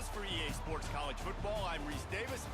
Indianapolis for EA Sports College Football. I'm Reese Davis.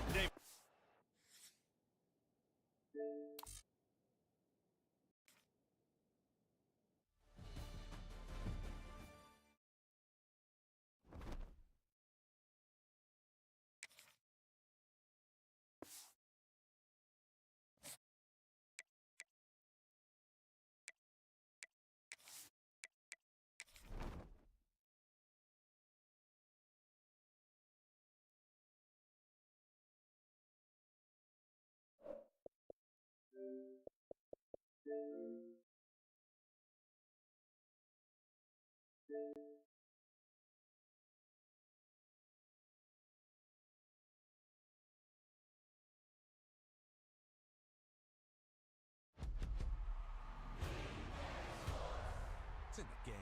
It's in the game.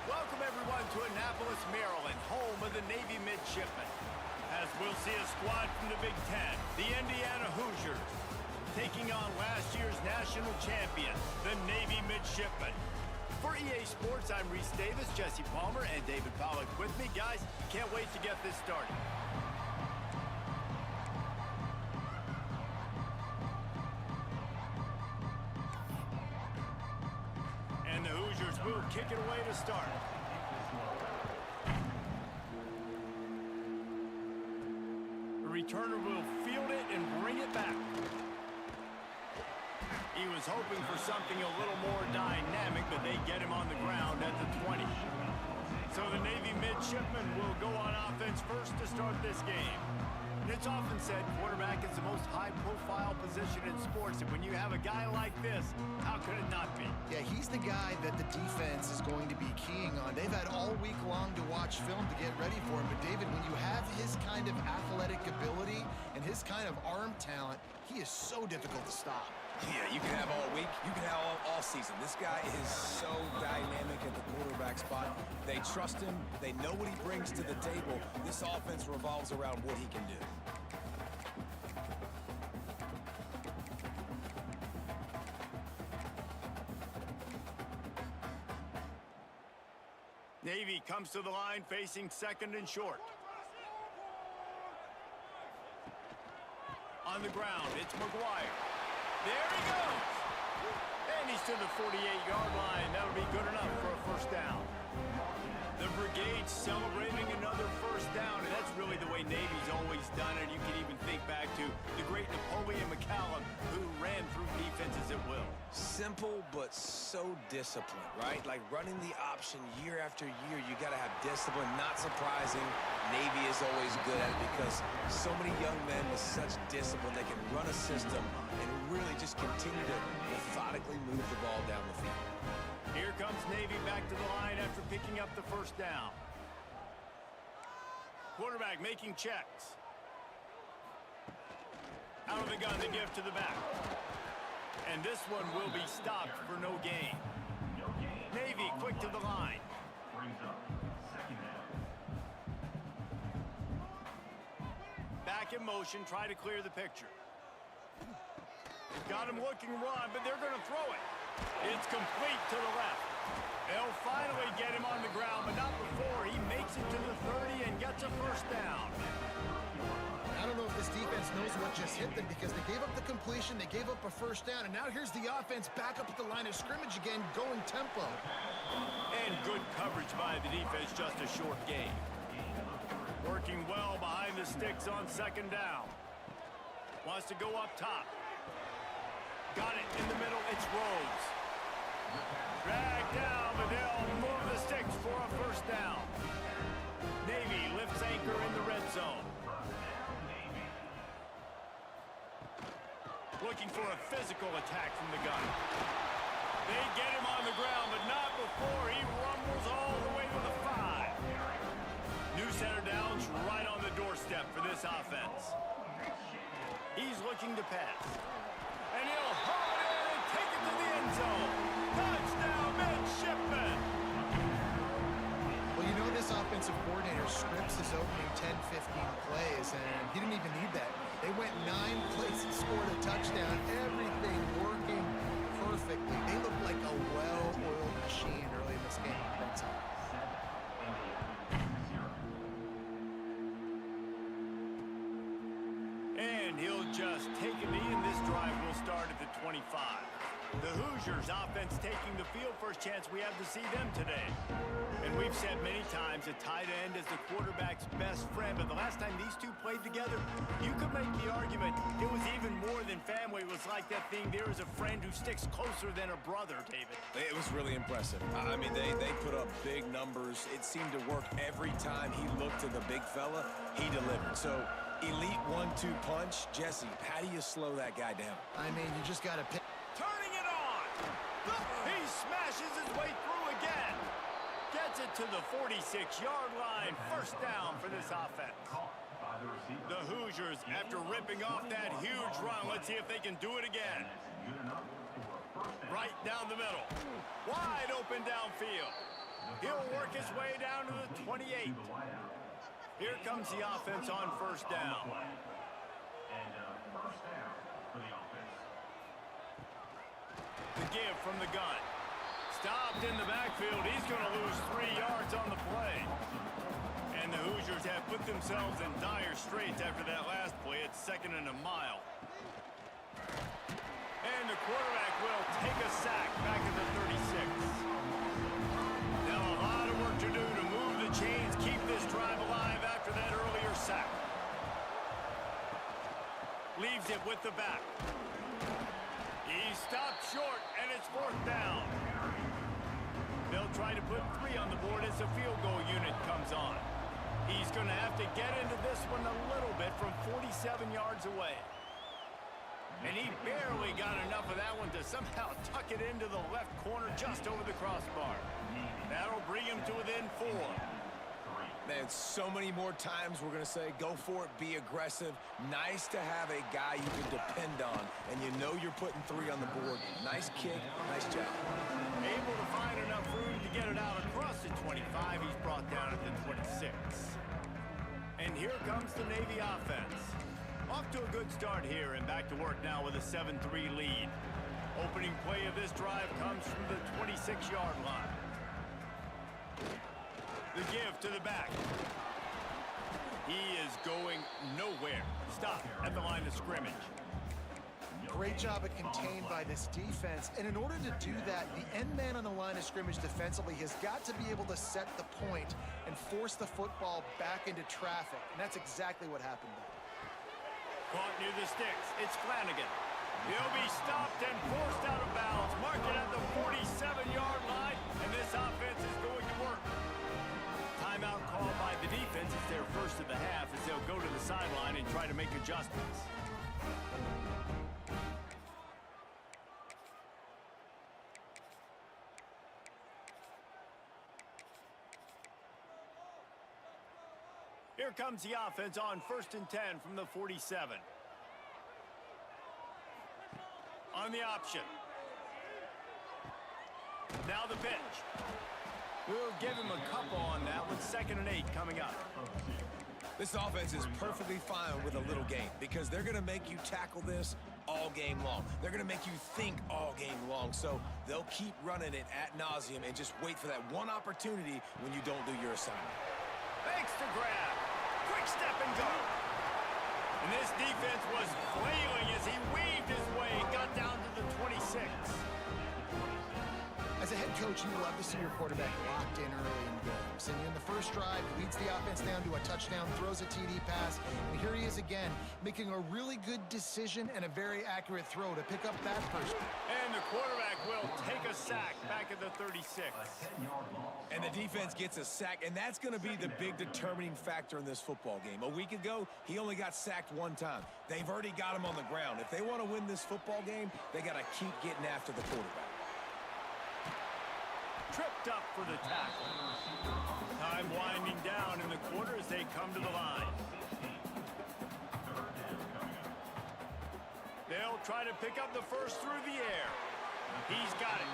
Welcome, everyone, to Annapolis, Maryland, home of the Navy Midshipmen. As we'll see a squad from the Big Ten, the Indiana Hoosiers, taking on last year's national champion, the Navy Midshipmen. For EA Sports, I'm Reese Davis, Jesse Palmer, and David Pollack with me. Guys, can't wait to get this started. And the Hoosiers will kick it away to start. The returner will field it and bring it back. He was hoping for something a little more dynamic, but they get him on the ground at the 20. So the Navy Midshipmen will go on offense first to start this game. It's often said quarterback is the most high-profile position in sports, and when you have a guy like this, how could it not be? Yeah, he's the guy that the defense is going to be keying on. They've had all week long to watch film to get ready for him, but David, when you have his kind of athletic ability and his kind of arm talent, he is so difficult to stop. Yeah, you can have all week, you can have all season. This guy is so dynamic at the quarterback spot. They trust him. They know what he brings to the table. This offense revolves around what he can do. Navy comes to the line facing second and short. On the ground, it's McGuire. There he goes! And he's to the 48-yard line. That'll be good enough for a first down. The Brigade celebrating another first down, and that's really the way Navy's always done it. You can even think back to the great Napoleon McCallum, who ran through defenses at will. Simple, but so disciplined, right? Like running the option year after year, you got to have discipline. Not surprising, Navy is always good at it because so many young men with such discipline, they can run a system and really just continue to methodically move the ball down the field. Here comes Navy back to the line after picking up the first down. Quarterback making checks. Out of the gun, the give to the back. And this one will be stopped for no gain. Navy quick to the line. Back in motion, try to clear the picture. Got him looking run, but they're going to throw it. It's complete to the left. They'll finally get him on the ground, but not before he makes it to the 30 and gets a first down. I don't know if this defense knows what just hit them because they gave up the completion, they gave up a first down, and now here's the offense back up at the line of scrimmage again, going tempo. And good coverage by the defense, just a short gain. Work working well behind the sticks on second down. Wants to go up top. Got it in the middle. It's Rhodes. Drag down, but they'll move the sticks for a first down. Navy lifts anchor in the red zone. Looking for a physical attack from the gun. They get him on the ground, but not before he rumbles all the way to the 5. New center downs right on the doorstep for this offense. He's looking to pass. And he'll haul it in and take it to the end zone. Touchdown, Midshipman! Well, you know this offensive coordinator scripts his opening 10, 15 plays, and he didn't even need that. They went 9 plays and scored a touchdown. Everything working perfectly. They look like a well-oiled machine early in this game offensively. And he'll just take a knee, and this drive will start at the 25. The Hoosiers offense taking the field. First chance we have to see them today. And we've said many times a tight end is the quarterback's best friend, but the last time these two played together, you could make the argument it was even more than family. It was like that thing, there is a friend who sticks closer than a brother, David. It was really impressive. I mean, they put up big numbers. It seemed to work every time he looked to the big fella. He delivered. So, elite 1-2 punch. Jesse, how do you slow that guy down? I mean, you just got to pick. Turning it on! He smashes his way through again. Gets it to the 46-yard line. First down for this offense. The Hoosiers, after ripping off that huge run, let's see if they can do it again. Right down the middle. Wide open downfield. He'll work his way down to the 28. Here comes the offense on first down. The give from the gun. Stopped in the backfield. He's going to lose 3 yards on the play. And the Hoosiers have put themselves in dire straits after that last play. It's 2nd and a mile. And the quarterback will take a sack back at the 36. Now a lot of work to do to move the chains, keep this drive alive after that earlier sack. Leaves it with the back. He stopped short, and it's 4th down. They'll try to put 3 on the board as the field goal unit comes on. He's going to have to get into this one a little bit from 47 yards away. And he barely got enough of that one to somehow tuck it into the left corner just over the crossbar. That'll bring him to within 4. Man, so many more times we're going to say, go for it, be aggressive. Nice to have a guy you can depend on, and you know you're putting 3 on the board. Nice kick, nice job. Able to find enough room to get it out across the 25. He's brought down at the 26. And here comes the Navy offense. Off to a good start here, and back to work now with a 7-3 lead. Opening play of this drive comes from the 26-yard line. The give to the back. He is going nowhere. Stop at the line of scrimmage. Great job at contained by this defense. And in order to do that, the end man on the line of scrimmage defensively has got to be able to set the point and force the football back into traffic. And that's exactly what happened there. Caught near the sticks. It's Flanagan. He'll be stopped and forced out of bounds. Mark it at the 47-yard line, and this offense is going to work. Timeout called by the defense. It's their first of the half as they'll go to the sideline and try to make adjustments. Here comes the offense on 1st and 10 from the 47. On the option. Now the pitch. We'll give him a couple on that with 2nd and 8 coming up. This offense is perfectly fine with a little game because they're going to make you tackle this all game long. They're going to make you think all game long. So they'll keep running it ad nauseum and just wait for that one opportunity when you don't do your assignment. Thanks to grab. Quick step and go. And this defense was flailing as he weaved his way, got down to the 26. As a head coach, you love to see your quarterback locked in early in games. And in the first drive, he leads the offense down to a touchdown, throws a TD pass, and here he is again, making a really good decision and a very accurate throw to pick up that first. And the quarterback will take a sack back at the 36. And the defense gets a sack, and that's going to be the big determining factor in this football game. A week ago, he only got sacked one time. They've already got him on the ground. If they want to win this football game, they got to keep getting after the quarterback. Tripped up for the tackle. Time winding down in the quarter as they come to the line. They'll try to pick up the first through the air. He's got it.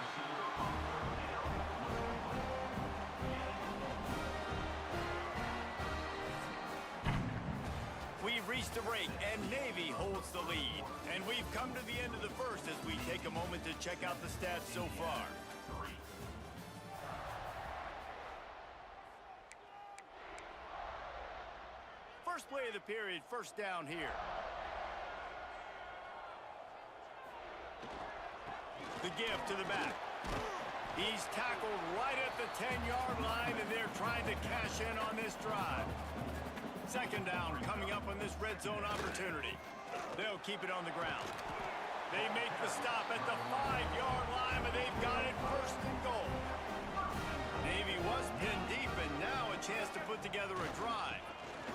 We've reached the break, and Navy holds the lead. And we've come to the end of the first as we take a moment to check out the stats so far. First play of the period, first down here. The give to the back. He's tackled right at the 10-yard line, and they're trying to cash in on this drive. Second down coming up on this red zone opportunity. They'll keep it on the ground. They make the stop at the 5-yard line, but they've got it first and goal. Navy was pinned deep, and now a chance to put together a drive.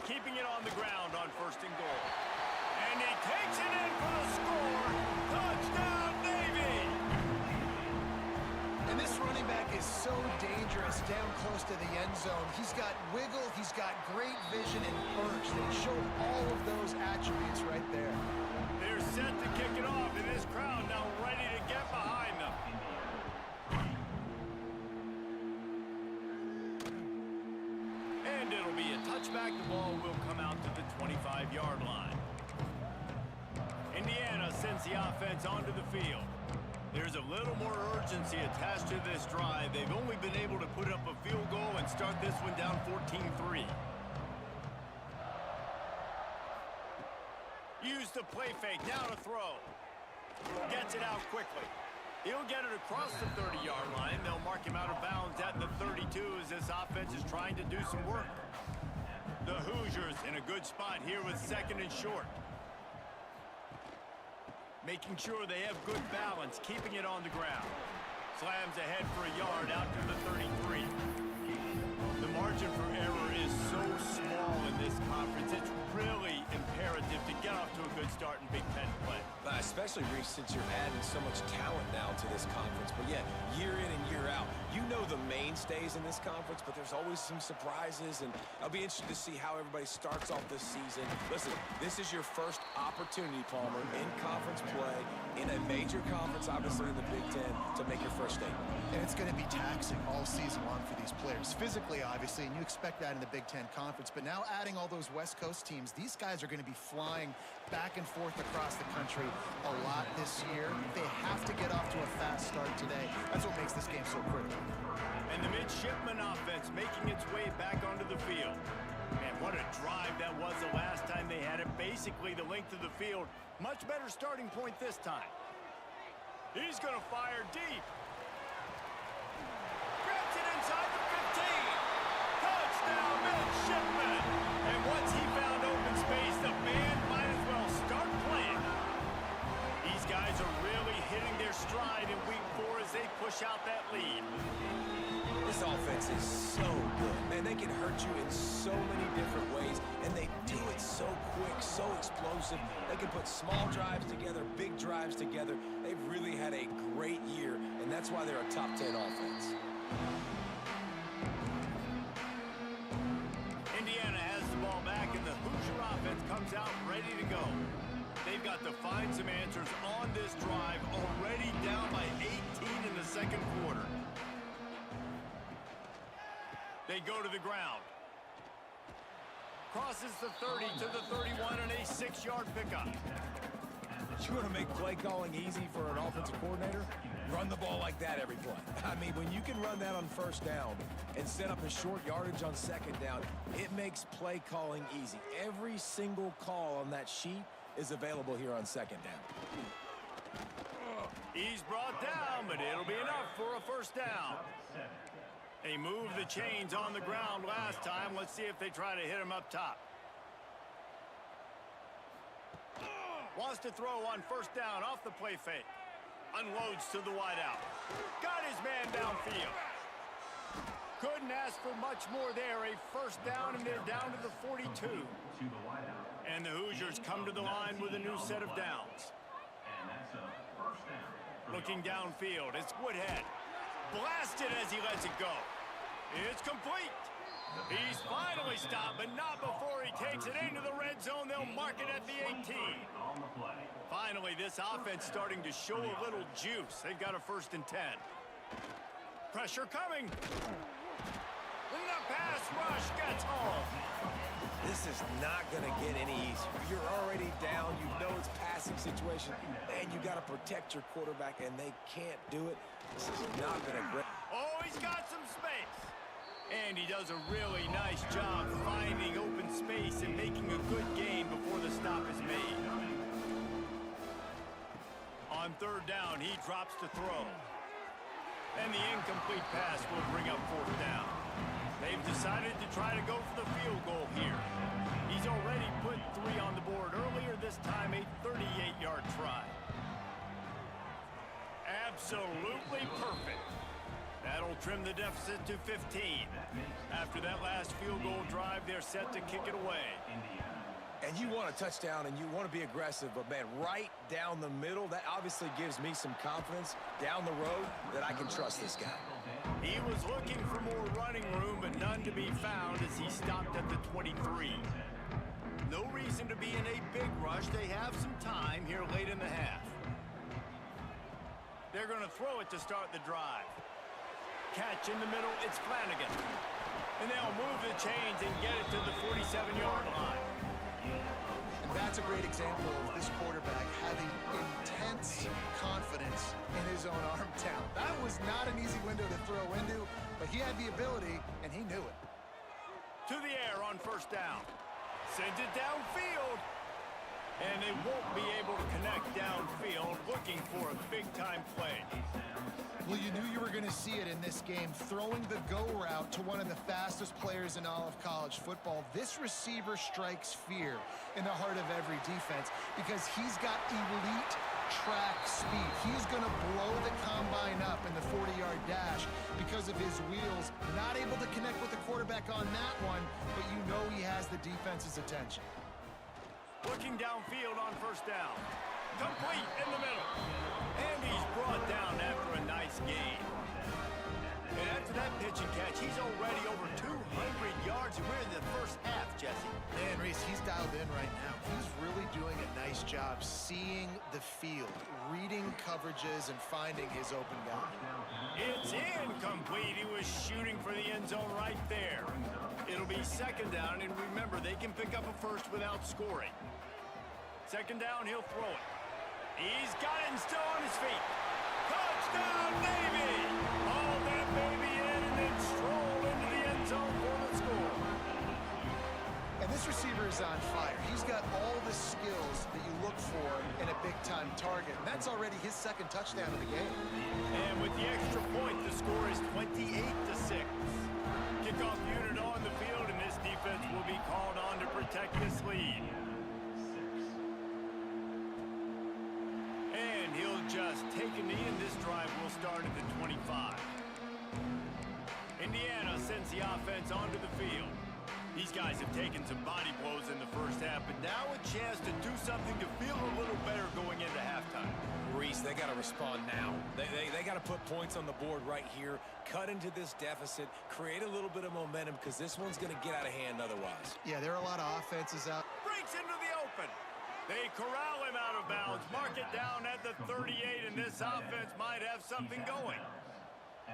Keeping it on the ground on first and goal. And he takes it in for the score. Touchdown, Navy! And this running back is so dangerous down close to the end zone. He's got wiggle, he's got great vision and burst, and he showed all of those attributes right there. They're set to kick it off, and this crowd now ready to get behind them. And it'll be a touchback. The ball will come out to the 25-yard line. Indiana sends the offense onto the field. There's a little more urgency attached to this drive. They've only been able to put up a field goal and start this one down 14-3. Use the play fake, now to throw. Gets it out quickly. He'll get it across the 30-yard line. They'll mark him out of bounds at the 32 as this offense is trying to do some work. The Hoosiers in a good spot here with second and short. Making sure they have good balance, keeping it on the ground. Slams ahead for a yard out to the 33. The margin for error is so small in this conference. It's really imperative to get off to a good start in Big Ten play. Especially, Reese, since you're adding so much talent now to this conference. But yeah, year in and year out, you know the mainstays in this conference, but there's always some surprises, and I'll be interested to see how everybody starts off this season. Listen, this is your first opportunity, Palmer, in conference play, in a major conference, obviously in the Big Ten, to make your first statement. And it's going to be taxing all season long for these players. Physically, obviously, and you expect that in the Big Ten Conference. But now adding all those West Coast teams, these guys are going to be flying back and forth across the country a lot this year. They have to get off to a fast start today. That's what makes this game so critical. And the midshipman offense making its way back onto the field. Man, what a drive that was the last time they had it. Basically the length of the field. Much better starting point this time. He's going to fire deep. Grabs it inside the 15. Touchdown, midshipman. And once he found open space, the band might as well start playing. These guys are really hitting their stride in week 4 as they push out that lead. This offense is so good. Man, they can hurt you in so many different ways, and they do it so quick, so explosive. They can put small drives together, big drives together. They've really had a great year, and that's why they're a top 10 offense. Indiana has the ball back, and the Hoosier offense comes out ready to go. They've got to find some answers on this drive, already down by 18 in the second quarter. They go to the ground. Crosses the 30 to the 31 and a 6-yard pickup. You want to make play calling easy for an offensive coordinator? Run the ball like that every play. I mean, when you can run that on first down and set up a short yardage on second down, it makes play calling easy. Every single call on that sheet is available here on second down. He's brought down, but it'll be enough for a first down. They moved the chains on the ground last time. Let's see if they try to hit him up top. Wants to throw on first down off the play fake. Unloads to the wideout. Got his man downfield. Couldn't ask for much more there. A first down, and they're down to the 42. And the Hoosiers come to the line with a new set of downs. Looking downfield, it's Woodhead. Blasted as he lets it go. It's complete. He's finally stopped, but not before he takes it into the red zone. They'll mark it at the 18. Finally, this offense starting to show a little juice. They've got a 1st and 10. Pressure coming. And the pass rush gets home. This is not going to get any easier. You're already down. You know it's passing situation. And you got to protect your quarterback, and they can't do it. This is not going to break. Oh, he's got some space. And he does a really nice job finding open space and making a good gain before the stop is made. On 3rd down, he drops to throw. And the incomplete pass will bring up 4th down. They've decided to try to go for the field goal here. He's already put 3 on the board earlier, this time a 38-yard try. Absolutely perfect. That'll trim the deficit to 15. After that last field goal drive, they're set to kick it away. And you want a touchdown, and you want to be aggressive, but, man, right down the middle, that obviously gives me some confidence down the road that I can trust this guy. He was looking for more running room, but none to be found as he stopped at the 23. No reason to be in a big rush. They have some time here late in the half. They're going to throw it to start the drive. Catch in the middle, it's Flanagan. And they'll move the chains and get it to the 47-yard line. And that's a great example of this quarterback having intense confidence in his own arm talent. That was not an easy window to throw into, but he had the ability, and he knew it. To the air on 1st down. Sends it downfield. And they won't be able to connect downfield, looking for a big-time play. Well, you knew you were going to see it in this game, throwing the go route to one of the fastest players in all of college football. This receiver strikes fear in the heart of every defense because he's got elite track speed. He's going to blow the combine up in the 40-yard dash because of his wheels. Not able to connect with the quarterback on that one, but you know he has the defense's attention. Looking downfield on 1st down. Complete in the middle. And he's brought down after a nice gain. And after that pitch and catch, he's already over 200 yards, and we're in the first half, Jesse. Man, Reese, he's dialed in right now. He's really doing a nice job seeing the field, reading coverages, and finding his open guy. It's incomplete. He was shooting for the end zone right there. It'll be 2nd down, and remember, they can pick up a first without scoring. 2nd down, he'll throw it. He's got it and still on his feet. Touchdown, Navy! Haul that baby in and then stroll into the end zone for the score. And this receiver is on fire. He's got all the skills that you look for in a big-time target. And that's already his 2nd touchdown of the game. And with the extra point, the score is 28-6. Kickoff unit on the field, and this defense will be called on to protect this lead. And he'll just take a knee, and this drive will start at the 25. Indiana sends the offense onto the field. These guys have taken some body blows in the first half, but now a chance to do something to feel a little better going into halftime. Reese, they got to respond now. They got to put points on the board right here, cut into this deficit, create a little bit of momentum, because this one's going to get out of hand otherwise. Yeah, there are a lot of offenses out. Breaks into the open. They corral him out of bounds, mark it down at the 38, and this offense might have something going.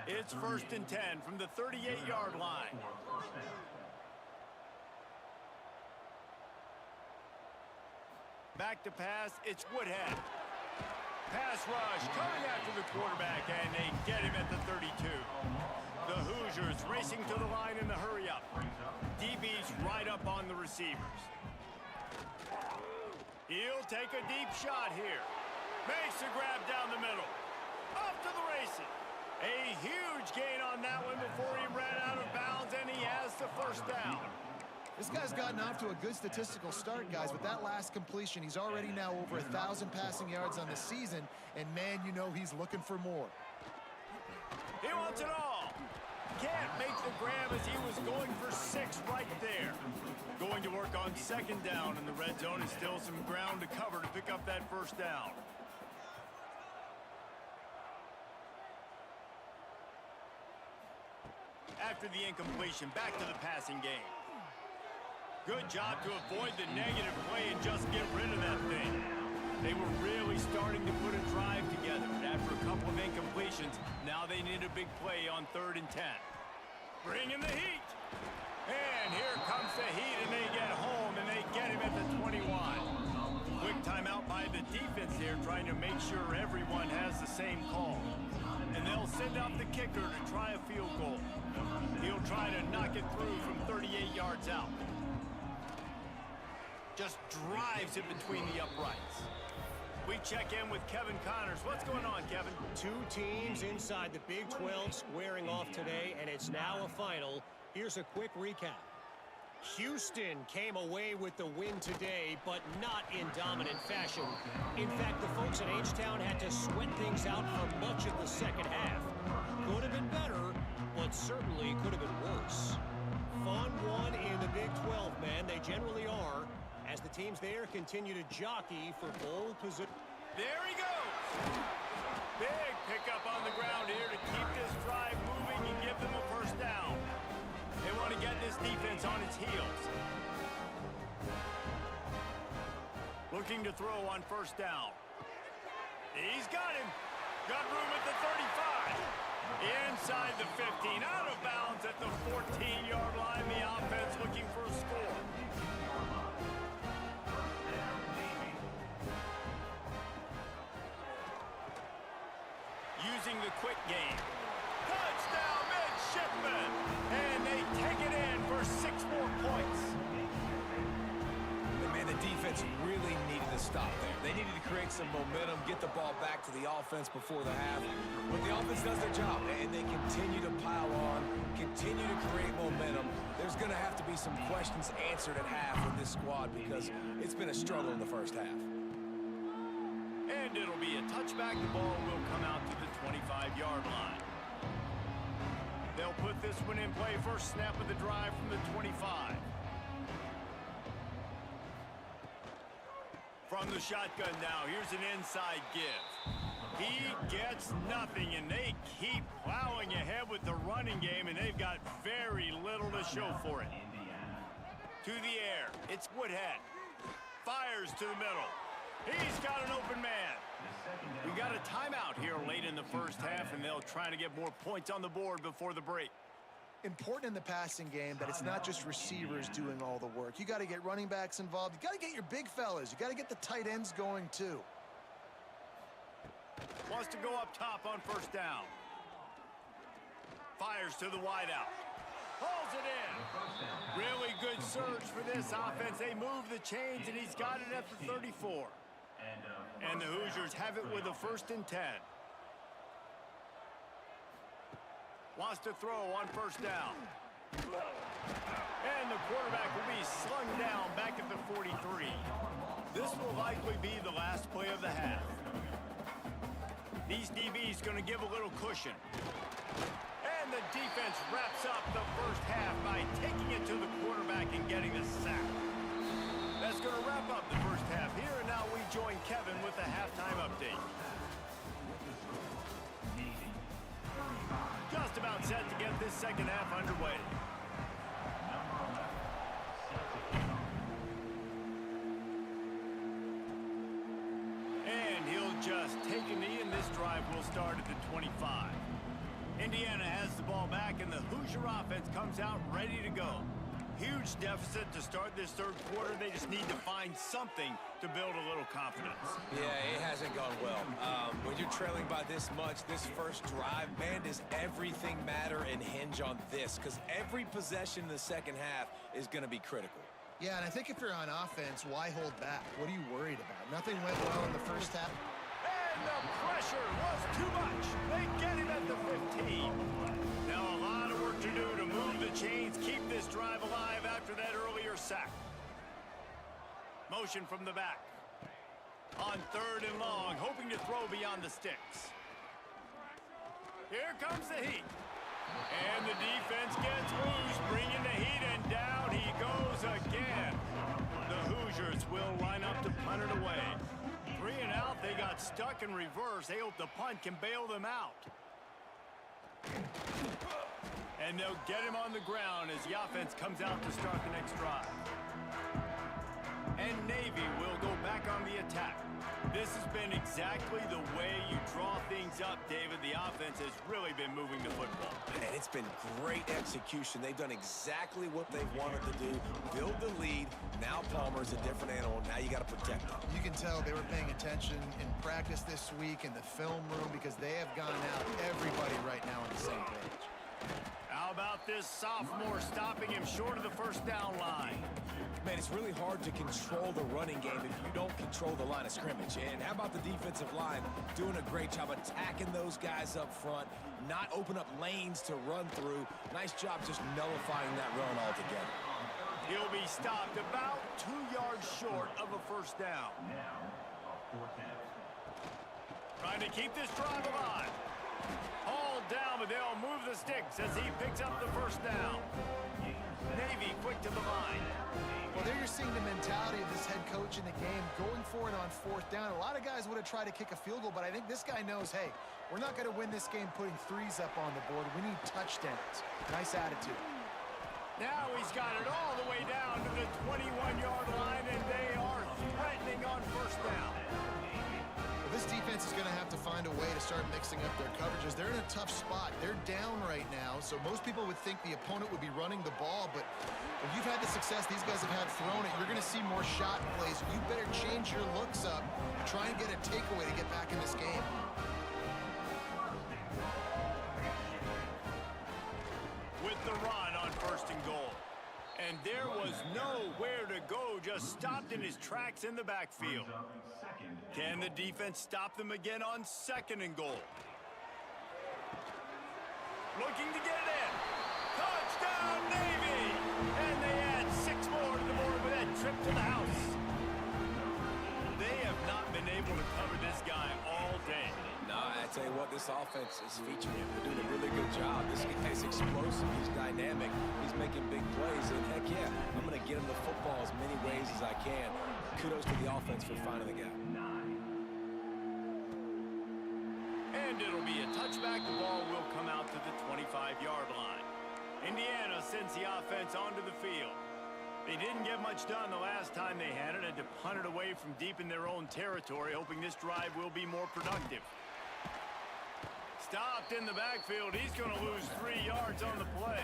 It's 1st and 10 from the 38-yard line. Back to pass, it's Woodhead. Pass rush, coming after the quarterback, and they get him at the 32. The Hoosiers racing to the line in the hurry-up. DB's right up on the receivers. He'll take a deep shot here. Makes the grab down the middle. Off to the races. A huge gain on that one before he ran out of bounds, and he has the first down. This guy's gotten off to a good statistical start, guys. With that last completion, he's already now over 1,000 passing yards on the season, and man, you know he's looking for more. He wants it all. Can't make the grab as he was going for 6 right there. Going to work on second down, and the red zone is still some ground to cover to pick up that first down. After the incompletion, back to the passing game. Good job to avoid the negative play and just get rid of that thing. They were really starting to put a drive together. After a couple of incompletions, now they need a big play on 3rd and 10. Bring in the heat. And here comes the heat, and they get home, and they get him at the 21. Quick timeout by the defense there, trying to make sure everyone has the same call. And they'll send out the kicker to try a field goal. He'll try to knock it through from 38 yards out. Just drives it between the uprights. We check in with Kevin Connors. What's going on, Kevin? 2 teams inside the Big 12 squaring off today, and it's now a final. Here's a quick recap. Houston came away with the win today, but not in dominant fashion. In fact, the folks in H-Town had to sweat things out for much of the second half. Could have been better, but certainly could have been worse. Fun one in the Big 12, man. They generally are, as the teams there continue to jockey for bowl position. There he goes. Big pickup on the ground here to keep this drive moving and give them a first down. They want to get this defense on its heels. Looking to throw on first down. He's got him. Got room at the 35. Inside the 15. Out of bounds at the 14-yard line. The offense looking for a score. Using the quick game. Touchdown, midshipmen! And they take it in for 6 more points. And man, the defense really needed to stop there. They needed to create some momentum, get the ball back to the offense before the half. But the offense does their job, and they continue to pile on, continue to create momentum. There's going to have to be some questions answered at half with this squad because it's been a struggle in the first half. And it'll be a touchback. The ball will come out to the 25-yard line. They'll put this one in play. First snap of the drive from the 25. From the shotgun now, here's an inside give. He gets nothing, and they keep plowing ahead with the running game, and they've got very little to show for it. To the air, it's Woodhead. Fires to the middle. He's got an open man. We got a timeout here late in the first half, and they'll try to get more points on the board before the break. Important in the passing game that it's not just receivers doing all the work. You got to get running backs involved. You got to get your big fellas. You got to get the tight ends going too. Wants to go up top on first down. Fires to the wideout. Pulls it in. Really good surge for this offense. They move the chains, and he's got it at the 34. And the Hoosiers have it with a 1st and 10. Wants to throw on first down. And the quarterback will be slung down back at the 43. This will likely be the last play of the half. These DBs going to give a little cushion. And the defense wraps up the first half by taking it to the quarterback and getting the sack. That's going to wrap up the first half here, and now we join Kevin with the halftime update. Just about set to get this second half underway. And he'll just take a knee, and this drive will start at the 25. Indiana has the ball back, and the Hoosier offense comes out ready to go. Huge deficit to start this third quarter. They just need to find something to build a little confidence. Yeah, it hasn't gone well. When you're trailing by this much, this first drive, man, does everything matter and hinge on this? Because every possession in the second half is going to be critical. Yeah, and I think if you're on offense, why hold back? What are you worried about? Nothing went well in the first half. And And the pressure was too much. They get him at the 15. Now a lot of work to do to move the chains, keep this drive alive after that earlier sack. Motion from the back. On 3rd and long, hoping to throw beyond the sticks. Here comes the heat. And the defense gets loose, bringing the heat, and down he goes again. The Hoosiers will line up to punt it away. 3 and out, they got stuck in reverse. They hope the punt can bail them out. And they'll get him on the ground as the offense comes out to start the next drive. And Navy will go back on the attack. This has been exactly the way you draw things up, David. The offense has really been moving the football. And it's been great execution. They've done exactly what they've wanted to do. Build the lead. Now Palmer's a different animal. Now you got to protect him. You can tell they were paying attention in practice this week in the film room because they have gone out everybody right now on the same page. How about this sophomore stopping him short of the first down line? Man, it's really hard to control the running game if you don't control the line of scrimmage. And how about the defensive line doing a great job attacking those guys up front, not open up lanes to run through. Nice job just nullifying that run altogether. He'll be stopped about 2 yards short of a first down. Trying to keep this drive alive. Hauled down, but they'll move the sticks as he picks up the first down. Navy quick to the line. Well, there you're seeing the mentality of this head coach in the game, going for it on 4th down. A lot of guys would have tried to kick a field goal, but I think this guy knows, hey, we're not going to win this game putting 3s up on the board. We need touchdowns. Nice attitude. Now he's got it all the way down to the 21-yard line, and they are threatening on first down. Well, this defense is going to have to find a way to start mixing up their coverages. They're in a tough spot. They're down right now, so most people would think the opponent would be running the ball, but if you've had the success these guys have had throwing it, you're going to see more shot plays. You better change your looks up, try and get a takeaway to get back in this game. With the run on 1st and goal. And there was nowhere to go, just stopped in his tracks in the backfield. Can the defense stop them again on 2nd and goal? Looking to get it in. Touchdown, Navy! And they add 6 more to the board with that trip to the house. They have not been able to cover this guy all day. Nah, I tell you what, this offense is featuring him. They're doing a really good job. This guy's explosive. He's dynamic. He's making big plays. And heck yeah, I'm going to get him the football as many ways as I can. Kudos to the offense for finding the gap. And it'll be a touchback. The ball will come out to the 25-yard line. Indiana sends the offense onto the field. They didn't get much done the last time they had it, had to punt it away from deep in their own territory, hoping this drive will be more productive. Stopped in the backfield. He's going to lose 3 yards on the play.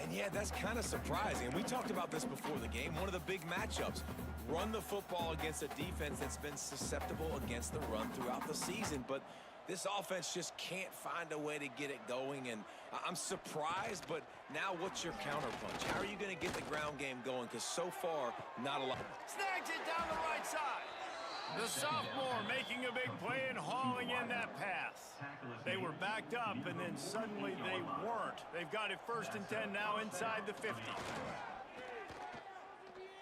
And yeah, that's kind of surprising. We talked about this before the game. One of the big matchups. Run the football against a defense that's been susceptible against the run throughout the season. But this offense just can't find a way to get it going. And I'm surprised, but now what's your counterpunch? How are you going to get the ground game going? Because so far, not a lot. Snags it down the right side. The sophomore making a big play and hauling in that pass. They were backed up, and then suddenly they weren't. They've got it 1st and 10 now inside the 50.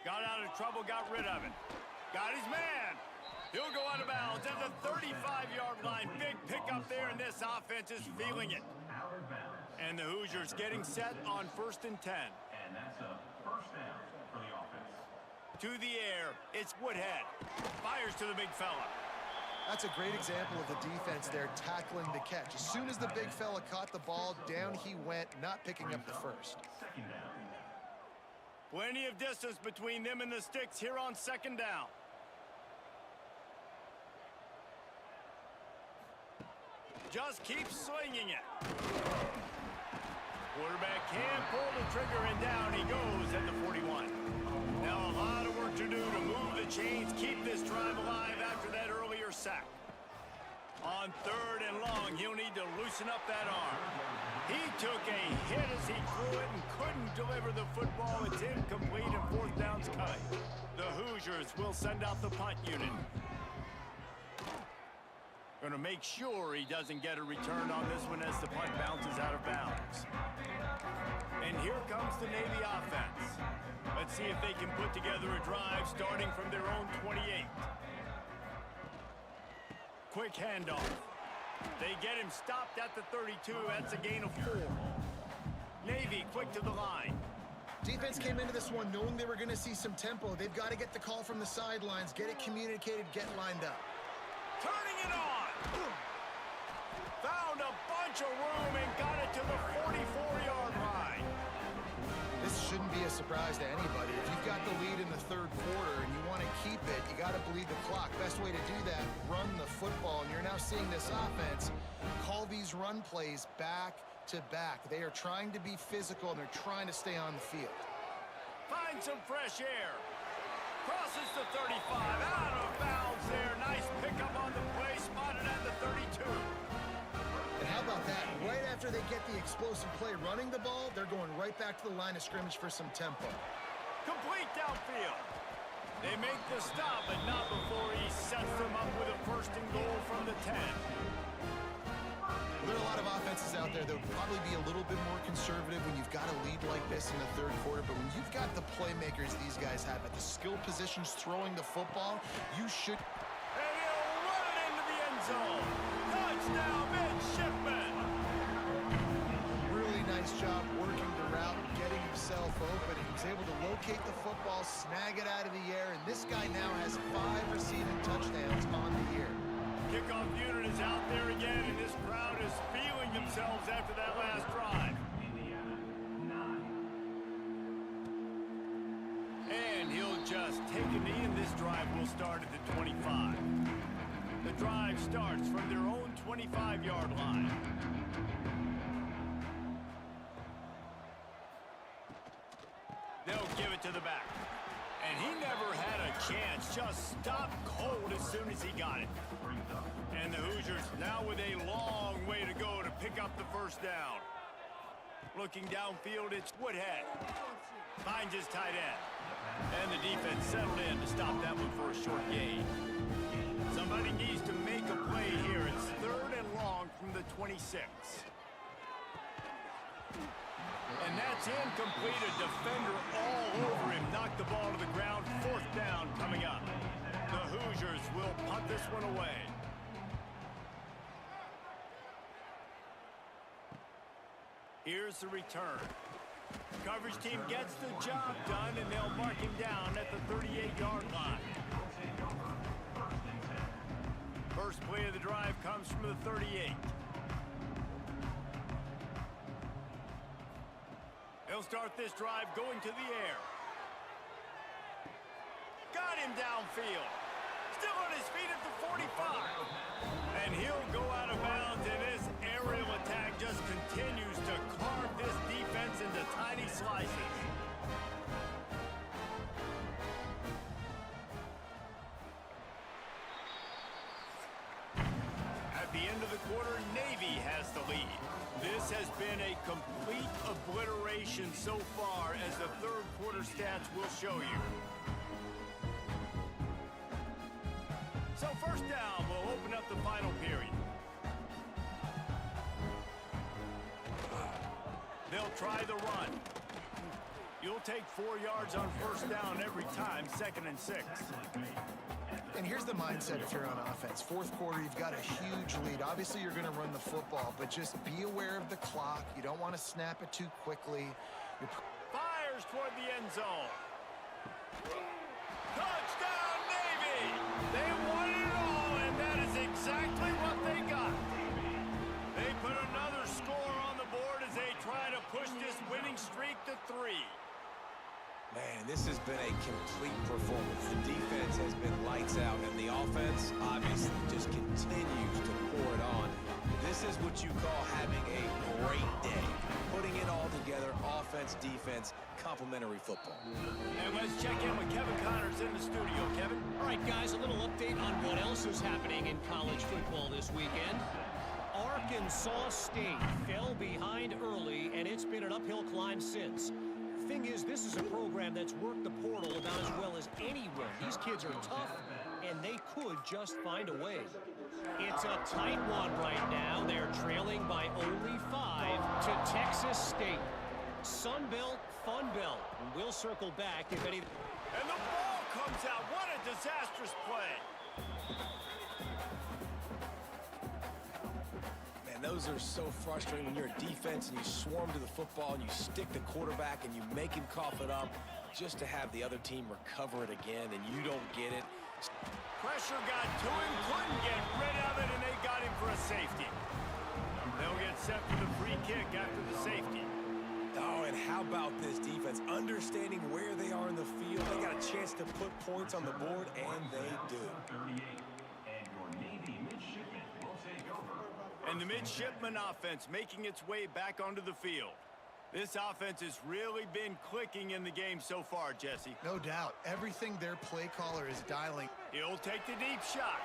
Got out of trouble, got rid of it. Got his man. He'll go out of bounds at the 35-yard line. Big pickup there, and this offense is feeling it. And the Hoosiers getting set on 1st and 10. And that's a first down for the offense. To the air, it's Woodhead. Fires to the big fella. That's a great example of the defense there tackling the catch. As soon as the big fella caught the ball, down he went, not picking up the first. Second down. Plenty of distance between them and the sticks here on 2nd down. Just keep slinging it. Quarterback can't pull the trigger, and down he goes at the 41. Now a lot of work to do to move the chains, keep this drive alive after that earlier sack. On 3rd and long, he'll need to loosen up that arm. He took a hit as he threw it and couldn't deliver the football. It's incomplete, and 4th down's coming. The Hoosiers will send out the punt unit. Going to make sure he doesn't get a return on this one as the punt bounces out of bounds. And here comes the Navy offense. Let's see if they can put together a drive starting from their own 28. Quick handoff. They get him stopped at the 32. That's a gain of 4. Navy quick to the line. Defense came into this one knowing they were going to see some tempo. They've got to get the call from the sidelines, get it communicated, get lined up. Turning it on. Found a bunch of room and got it to the 44-yard line. This shouldn't be a surprise to anybody. If you've got the lead in the third quarter and you want to keep it, you got to bleed the clock. Best way to do that, run the football. And you're now seeing this offense call these run plays back to back. They are trying to be physical and they're trying to stay on the field. Find some fresh air. Crosses the 35. Out of bounds there. Nice pickup on the play. Spotted at the 32. And how about that? Right after they get the explosive play running the ball, they're going right back to the line of scrimmage for some tempo. Complete downfield. They make the stop, but not before he sets them up with a first and goal from the 10. There are a lot of offenses out there that would probably be a little bit more conservative when you've got a lead like this in the third quarter, but when you've got the playmakers these guys have at the skill positions throwing the football, you should... And he'll run it into the end zone. Touchdown, Midshipman. Really nice job working the route, getting himself open. He was able to locate the football, snag it out of the air, and this guy now has 5 receiving touchdowns on the year. Kickoff unit is out there again, and this crowd is feeling themselves after that last drive. And he'll just take a knee, and this drive will start at the 25. The drive starts from their own 25-yard line. They'll give it to the back. And he never had a chance, just stopped cold as soon as he got it. And the Hoosiers now with a long way to go to pick up the first down. Looking downfield, it's Woodhead. Finds his tight end. And the defense settled in to stop that one for a short gain. Somebody needs to make a play here. It's 3rd and long from the 26. And that's incomplete. A defender all over him. Knocked the ball to the ground. 4th down coming up. The Hoosiers will punt this one away. Here's the return. Coverage team gets the job done, and they'll mark him down at the 38-yard line. First play of the drive comes from the 38. They'll start this drive going to the air. Got him downfield. Still on his feet at the 45. And he'll go out of bounds, and this aerial attack just continues to carve this defense into tiny slices. At the end of the quarter, Navy has the lead. This has been a complete obliteration so far, as the third quarter stats will show you. So first down will open up the final period. They'll try the run. You'll take 4 yards on first down every time, 2nd and 6. And here's the mindset if you're on offense. Fourth quarter, you've got a huge lead. Obviously, you're going to run the football, but just be aware of the clock. You don't want to snap it too quickly. Fires toward the end zone. Touchdown, Navy! They won it all, and that is exactly what they got. They put another score on the board as they try to push this winning streak to 3. Man, this has been a complete performance. The defense has been lights out, and the offense obviously just continues to pour it on. This is what you call having a great day. Putting it all together, offense, defense, complementary football. And let's check in with Kevin Connors in the studio. Kevin? All right, guys, a little update on what else is happening in college football this weekend. Arkansas State fell behind early, and it's been an uphill climb since. Thing is, this is a program that's worked the portal about as well as any run. These kids are tough, and they could just find a way. It's a tight one right now. They're trailing by only 5 to Texas State. Sun Belt, Fun Belt. We'll circle back if any... And the ball comes out. What a disastrous play. Man, those are so frustrating when you're a defense and you swarm to the football and you stick the quarterback and you make him cough it up just to have the other team recover it again and you don't get it. Pressure got to him, couldn't get rid of it, and they got him for a safety. They'll get set for the free kick after the safety. Oh, and how about this defense? Understanding where they are in the field. They got a chance to put points on the board, and they do. 38, and your Navy midshipmen will take over. And the midshipman offense making its way back onto the field. This offense has really been clicking in the game so far, Jesse. No doubt. Everything their play caller is dialing. He'll take the deep shot.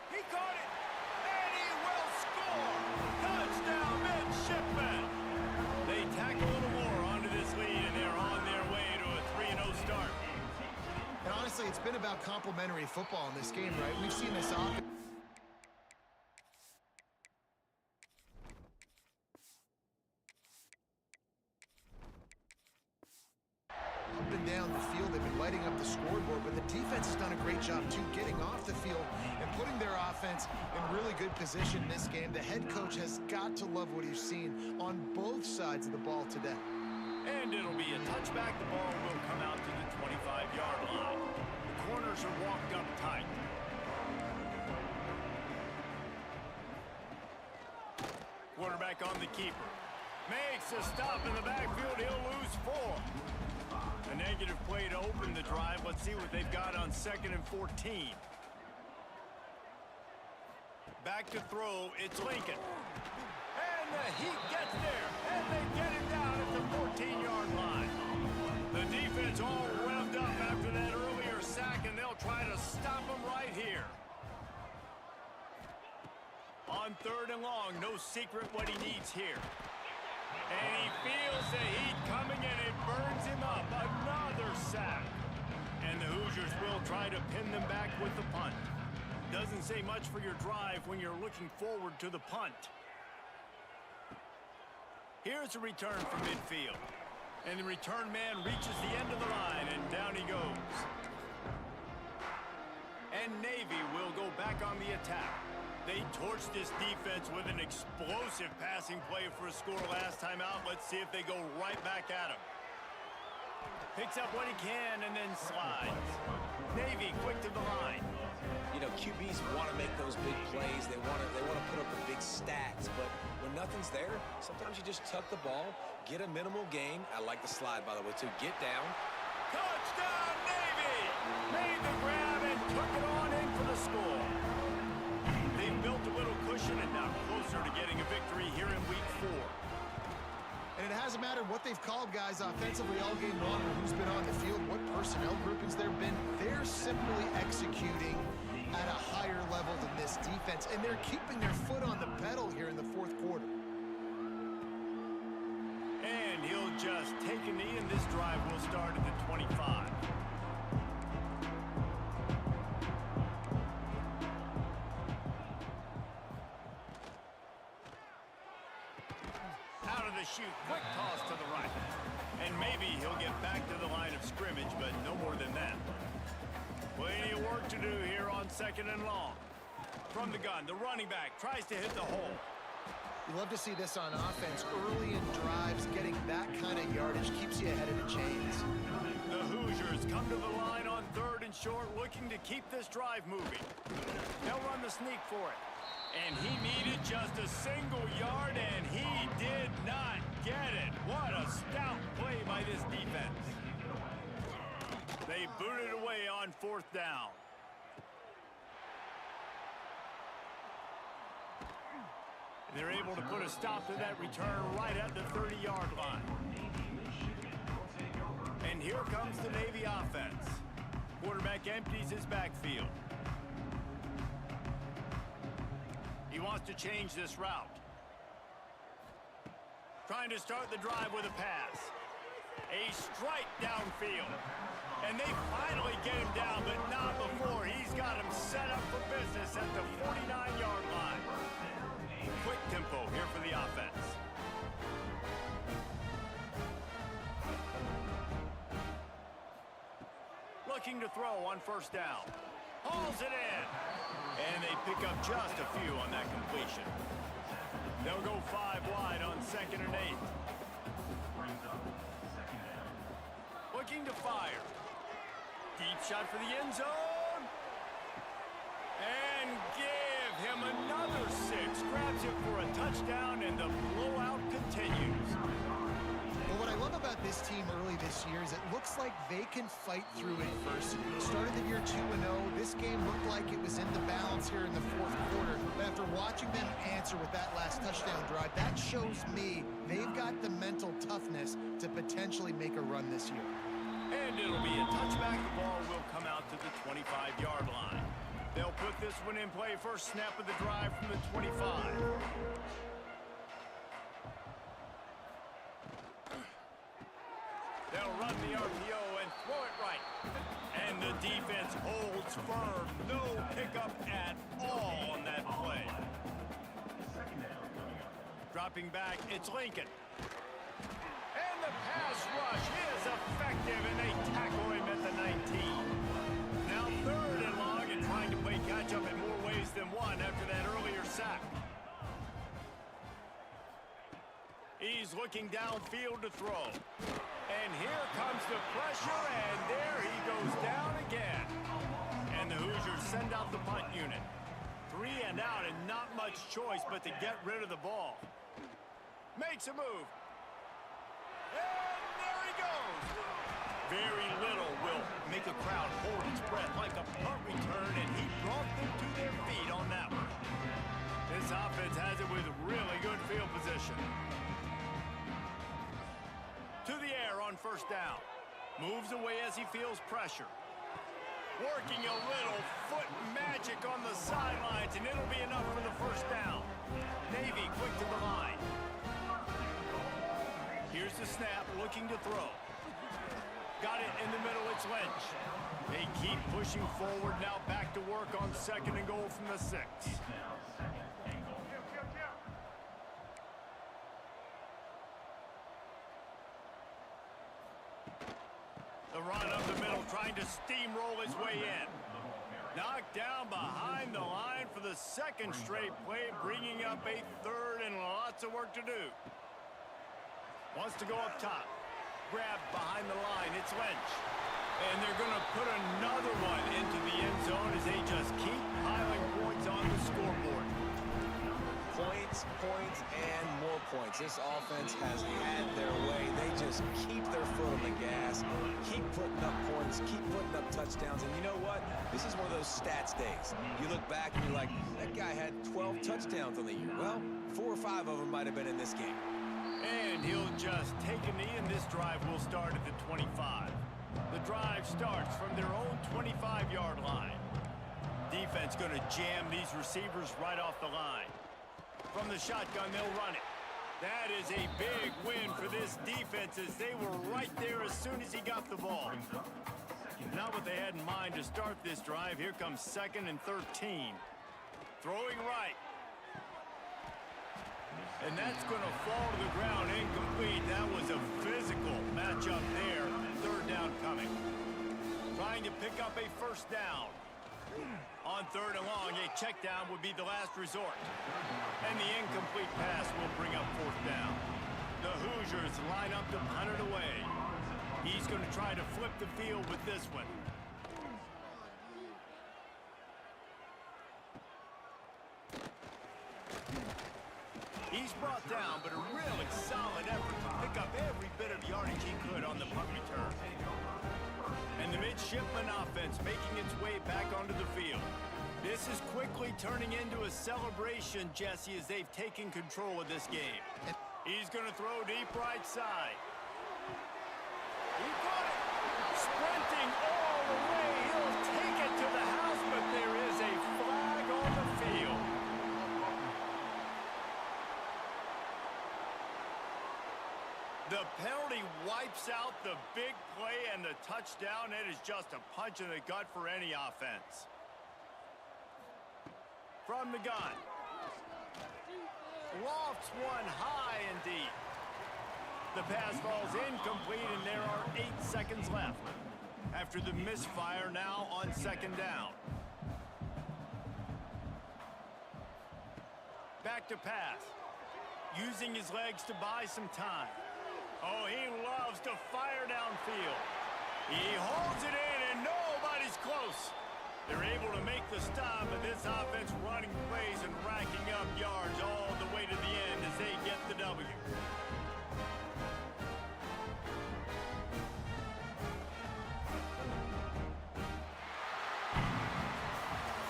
He caught it, and he will score! Touchdown, midshipmen! They tack a little more onto this lead, and they're on their way to a 3-0 start. And honestly, it's been about complementary football in this game, right? We've seen this offense. Up and down the field, they've been lighting up the scoreboard, but the defense has done a great job, too, getting off the field and putting their offense in really good position in this game. The head coach has got to love what he's seen on both sides of the ball today. And it'll be a touchback. The ball will come out to the 25-yard line. The corners are walked up tight. Quarterback on the keeper. Makes a stop in the backfield. He'll lose 4. A negative play to open the drive. Let's see what they've got on 2nd and 14. Back to throw. It's Lincoln. And the Heat gets there. And they get him down at the 14-yard line. The defense all revved up after that earlier sack, and they'll try to stop him right here. On 3rd and long, no secret what he needs here. And he feels the heat coming, and it burns him up. Another sack. And the Hoosiers will try to pin them back with the punt. Doesn't say much for your drive when you're looking forward to the punt. Here's a return from midfield. And the return man reaches the end of the line, and down he goes. And Navy will go back on the attack. They torched this defense with an explosive passing play for a score last time out. Let's see if they go right back at him. Picks up what he can and then slides. Navy quick to the line. You know, QBs want to make those big plays. They want to put up the big stats. But when nothing's there, sometimes you just tuck the ball, get a minimal gain. I like the slide, by the way, too. Get down. Touchdown, Navy! Made the grab and took it on in for the score. They've built a little cushion and now closer to getting a victory here in week 4. And it hasn't mattered what they've called guys offensively all game long or who's been on the field, what personnel groupings there have been. They're simply executing at a higher level than this defense, and they're keeping their foot on the pedal here in the 4th quarter. And he'll just take a knee, and this drive will start at the 25. Out of the chute, quick toss to the right. And maybe he'll get back to the line of scrimmage, but no more than that. Plenty of work to do here on 2nd and long. From the gun, the running back tries to hit the hole. You love to see this on offense. Early in drives, getting that kind of yardage keeps you ahead of the chains. The Hoosiers come to the line on 3rd and short, looking to keep this drive moving. They'll run the sneak for it. And he needed just a single yard, and he did not get it. What a stout play by this defense. They booted away on 4th down. They're able to put a stop to that return right at the 30-yard line. And here comes the Navy offense. Quarterback empties his backfield. He wants to change this route. Trying to start the drive with a pass. A strike downfield. And they finally get him down, but not before. He's got him set up for business at the 49-yard line. Quick tempo here for the offense. Looking to throw on first down. Hauls it in. And they pick up just a few on that completion. They'll go 5 wide on 2nd and 8. Looking to fire. Deep shot for the end zone. And give him another 6. Grabs it for a touchdown, and the blowout continues. Well, what I love about this team early this year is it looks like they can fight through adversity. Started the year 2-0. This game looked like it was in the balance here in the 4th quarter. But after watching them answer with that last touchdown drive, that shows me they've got the mental toughness to potentially make a run this year. And it'll be a touchback. The ball will come out to the 25-yard line. They'll put this one in play. First snap of the drive from the 25. They'll run the RPO and throw it right. And the defense holds firm. No pickup at all on that play. Dropping back, it's Lincoln. And the pass rush is effective, and they tackle him at the 19. Now 3rd and long, and trying to play catch-up in more ways than one after that earlier sack. He's looking downfield to throw. And here comes the pressure, and there he goes down again. And the Hoosiers send out the punt unit. 3 and out, and not much choice but to get rid of the ball. Makes a move. And there he goes. Very little will make a crowd hold its breath like a punt return, and he brought them to their feet on that one. This offense has it with really good field position. To the air on first down. Moves away as he feels pressure. Working a little foot magic on the sidelines, and it'll be enough for the first down. Navy quick to the line. Here's the snap, looking to throw. Got it in the middle, it's Lynch. They keep pushing forward, now back to work on 2nd and goal from the 6. The run up the middle, trying to steamroll his way in. Knocked down behind the line for the 2nd straight play, bringing up a 3rd and lots of work to do. Wants to go up top. Grabbed behind the line. It's Lynch. And they're going to put another one into the end zone as they just keep piling points on the scoreboard. Points, points, and more points. This offense has had their way. They just keep their foot on the gas, keep putting up points, keep putting up touchdowns. And you know what? This is one of those stats days. You look back and you're like, that guy had 12 touchdowns on the year. Well, 4 or 5 of them might have been in this game. And he'll just take a knee, and this drive will start at the 25. The drive starts from their own 25-yard line. Defense going to jam these receivers right off the line. From the shotgun, they'll run it. That is a big win for this defense as they were right there as soon as he got the ball. Not what they had in mind to start this drive. Here comes 2nd and 13. Throwing right. And that's going to fall to the ground incomplete. That was a physical matchup there. 3rd down coming. Trying to pick up a first down. On 3rd and long, a check down would be the last resort. And the incomplete pass will bring up 4th down. The Hoosiers line up to punt it away. He's going to try to flip the field with this one. He's brought down, but a really solid effort to pick up every bit of yardage he could on the punt return. And the midshipman offense making its way back onto the field. This is quickly turning into a celebration, Jesse, as they've taken control of this game. He's going to throw deep right side. He got it! Sprinting all the way. He'll take it to the house, but there is a flag on the field. The penalty wipes out the big play and the touchdown. It is just a punch in the gut for any offense. From the gun. Lofts one high and deep. The pass falls incomplete, and there are 8 seconds left. After the misfire, now on second down. Back to pass. Using his legs to buy some time. Oh, he loves to fire downfield. He holds it in, and nobody's close. They're able to make the stop, but this offense running plays and racking up yards all the way to the end as they get the W.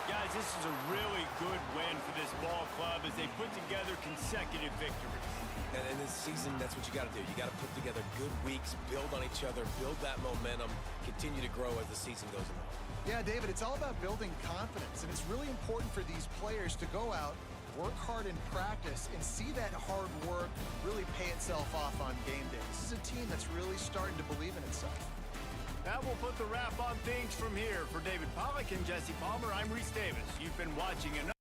Guys, this is a really good win for this ball club as they put together consecutive victories. And in this season, that's what you got to do. You got to put together good weeks, build on each other, build that momentum, continue to grow as the season goes on. Yeah, David, it's all about building confidence, and it's really important for these players to go out, work hard in practice, and see that hard work really pay itself off on game day. This is a team that's really starting to believe in itself. That will put the wrap on things from here. For David Pollack and Jesse Palmer, I'm Reese Davis. You've been watching another